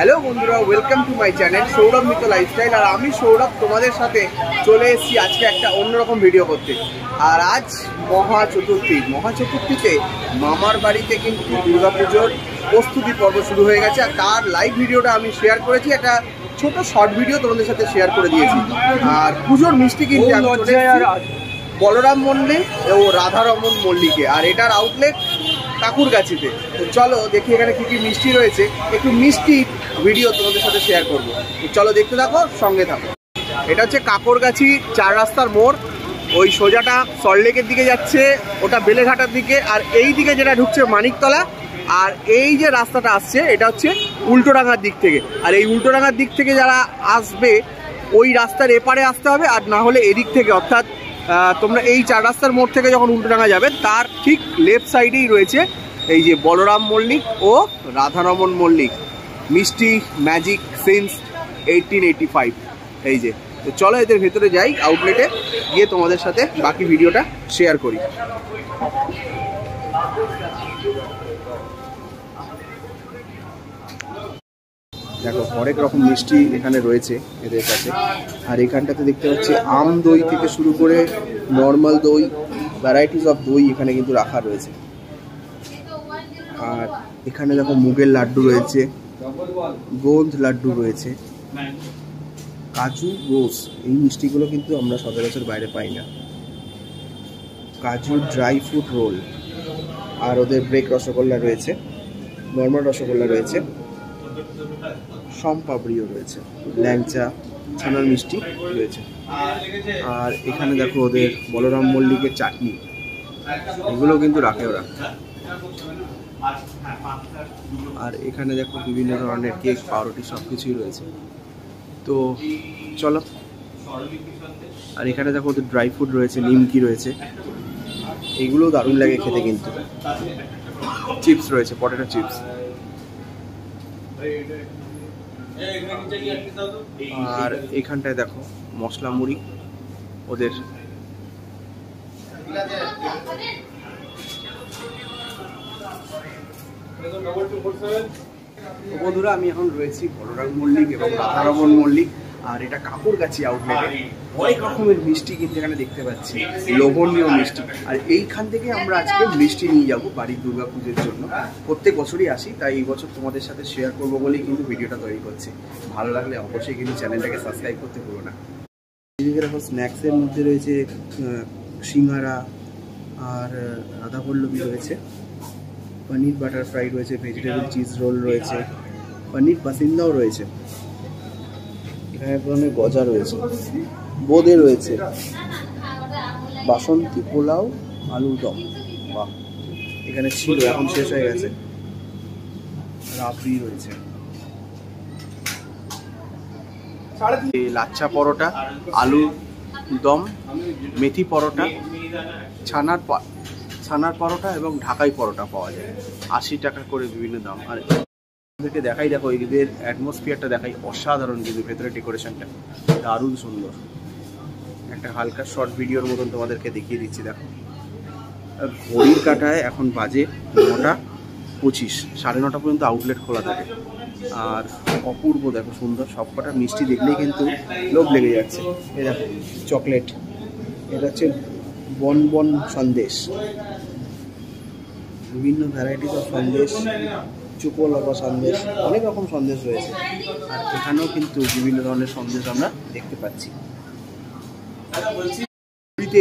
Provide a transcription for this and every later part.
Hello বন্ধুরা, welcome to my channel Sourav Mitra lifestyle. আর আমি সৌরভ তোমাদের সাথে চলে এসেছি আজকে একটা অন্যরকম ভিডিও করতে। আর আজ মহাচতুর্থীতে মামার বাড়িতে কিন্তু দুর্গাপুজোর প্রস্তুতি পর্ব শুরু হয়ে গেছে। আর তার লাইভ ভিডিওটা আমি শেয়ার করেছি, একটা ছোট শর্ট ভিডিও তোমাদের সাথে শেয়ার করে দিয়েছি। আর পুজোর মিষ্টি কিনতে আমি চলে এসেছি বলরাম মল্লিক ও রাধারমন মল্লিকে। আর এটার আউটলেট কাকুরগাছিতে। তো চলো দেখি এখানে কি কি মিষ্টি রয়েছে, একটু মিষ্টি ভিডিও তোমাদের সাথে শেয়ার করবো। চলো দেখতে থাকো, সঙ্গে থাকো। এটা হচ্ছে কাকুরগাছি 4 রাস্তার মোড়। ওই সোজাটা সল্টলেকের দিকে যাচ্ছে, ওটা বেলেঘাটার দিকে। আর এই দিকে যেটা ঢুকছে মানিকতলা। আর এই যে রাস্তাটা আসছে এটা হচ্ছে উল্টোডাঙ্গার দিক থেকে। আর এই উল্টোডাঙ্গার দিক থেকে যারা আসবে ওই রাস্তার এপারে আসতে হবে, আর না হলে এদিক থেকে, অর্থাৎ তোমরা এই 4 রাস্তার মোড় থেকে যখন উল্টোডাঙ্গা যাবে তার ঠিক লেফট সাইডেই রয়েছে এই যে বলরাম মল্লিক ও রাধারমন মল্লিক মিষ্টি ম্যাজিক সিন্স 1885। এই যে, তো চলো এদের ভেতরে যাই, আউটলেটে গিয়ে তোমাদের সাথে বাকি ভিডিওটা শেয়ার করি। দেখো অনেক রকম মিষ্টি এখানে রয়েছে এদের কাছে। আর এখানটাতে দেখতে পাচ্ছি আম দই থেকে শুরু করে নর্মাল দই, ভ্যারাইটিস অফ দই এখানে কিন্তু রাখা রয়েছে। আর এখানে দেখো মুগের লাড্ডু রয়েছে, গোন্দ লাড্ডু রয়েছে, কাজু রোজ। এই মিষ্টিগুলো কিন্তু আমরা সচরাচর বাইরে পাই না। কাজু ড্রাই ফ্রুট রোল, আর ওদের ব্রেক রসগোল্লা রয়েছে, নর্মাল রসগোল্লা রয়েছে, সম্পাবড়িও রয়েছে, ল্যাংচা ছানার মিষ্টি রয়েছে। আর এখানে দেখো ওদের বলরাম মল্লিকের চাটনি, এগুলো কিন্তু রাখে ওরা। আর এখানে দেখো বিভিন্ন ধরনের কেক, পাউরুটি সব কিছুই রয়েছে। তো চলো। আর এখানে দেখো ওদের ড্রাই ফ্রুট রয়েছে, নিমকি রয়েছে, এগুলো দারুণ লাগে খেতে কিন্তু। চিপস রয়েছে, পটেটো চিপস। আর এখানটায় দেখো মশলা মুড়ি ওদের। বন্ধুরা, আমি এখন রয়েছি বলরাম মল্লিক এবং রাধারমন মল্লিক। আর এটা কাকুরগাছি আউটলেটে অনেক রকমের মিষ্টি কিন্তু এখানে দেখতে পাচ্ছি, লোভনীয় মিষ্টি। আর এইখান থেকে আমরা আজকে মিষ্টি নিয়ে যাব বাড়ির দুর্গা পুজোর জন্য। প্রত্যেক বছরই আসি, তাই এই বছর তোমাদের সাথে শেয়ার করবো বলেই কিন্তু ভিডিওটা তৈরি করছি। ভালো লাগলে অবশ্যই কিন্তু চ্যানেলটাকে সাবস্ক্রাইব করতে ভুলো না। এদিকে দেখো স্ন্যাক্সের মধ্যে রয়েছে সিঙ্গারা, আর রাধাবল্লভী রয়েছে, পনির বাটার ফ্রাই রয়েছে, ভেজিটেবল চিজ রোল রয়েছে, পনির বাসিন্দাও রয়েছে, এখানে ধরনের গজা রয়েছে, বোঁদে রয়েছে, বাসন্তী পোলাও, আলুর দম। বাহ, এখানে ছিল, এখন শেষ হয়ে গেছে। রাবড়ি রয়েছে, লাচ্ছা পরোটা, আলু দম, মেথি পরোটা, ছানার পরোটা এবং ঢাকাই পরোটা পাওয়া যায়। 80 টাকা করে বিভিন্ন দাম। আর এদেরকে দেখাই, দেখো এদের অ্যাটমসফিয়ারটা দেখাই, অসাধারণ কিন্তু ভেতরে ডেকোরেশনটা দারুণ সুন্দর। একটা হালকা শর্ট ভিডিওর মতন তোমাদেরকে দেখিয়ে দিচ্ছি। দেখো ঘড়ির কাঁটায় এখন বাজে 9:25, 9:30 পর্যন্ত আউটলেট খোলা থাকে। আর অপূর্ব দেখো সুন্দর, সবকটা মিষ্টি দেখলেই কিন্তু লোভ লেগে যাচ্ছে। এই দেখো চকলেট, এটা হচ্ছে বনবন সন্দেশ, বিভিন্ন ভ্যারাইটিস অফ সন্দেশ, চুকোলাপা সন্দেশ, অনেক রকম সন্দেশ রয়েছে। আর এখানেও কিন্তু বিভিন্ন ধরনের সন্দেশ আমরা দেখতে পাচ্ছি।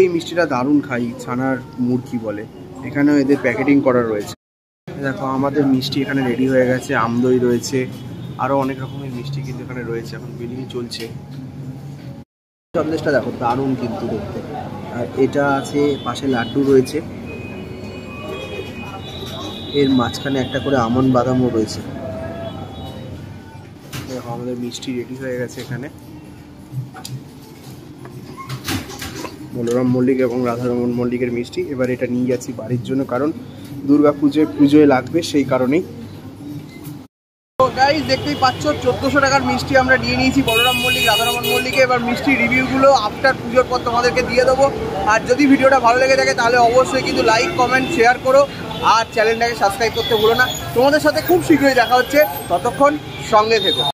এই মিষ্টিটা দারুণ খাই, ছানার মুরকি বলে, এখানেও এদের প্যাকেটিং করা রয়েছে। দেখো আমাদের মিষ্টি এখানে রেডি হয়ে গেছে, আমদই রয়েছে, আরও অনেক রকমের মিষ্টি কিন্তু এখানে রয়েছে। এখন বিলিং চলছে। সন্দেশটা দেখো দারুণ কিন্তু দেখতে। আর এটা আছে, পাশে লাড্ডু রয়েছে, এর মাঝখানে একটা করে আমন্ড বাদামও রয়েছে। দেখো আমাদের মিষ্টি রেডি হয়ে গেছে এখানে। বলরাম মল্লিক এবং রাধারমন মল্লিকের মিষ্টি। এবার এটা নিয়ে যাচ্ছি বাড়ির জন্য, কারণ দুর্গা পুজোয় লাগবে, সেই কারণেই। তো গাইস দেখতেই পাচ্ছ 1400 টাকার মিষ্টি আমরা নিয়ে নিয়েছি বলরাম মল্লিক, রাধারমন মল্লিকে। এবার মিষ্টি রিভিউগুলো আফটার পুজোর পর তোমাদেরকে দিয়ে দেবো। আর যদি ভিডিওটা ভালো লেগে থাকে তাহলে অবশ্যই কিন্তু লাইক, কমেন্ট, শেয়ার করো। আর চ্যানেলটাকে সাবস্ক্রাইব করতে ভুলো না। তোমাদের সাথে খুব শীঘ্রই দেখা হচ্ছে, ততক্ষণ সঙ্গে থেকো।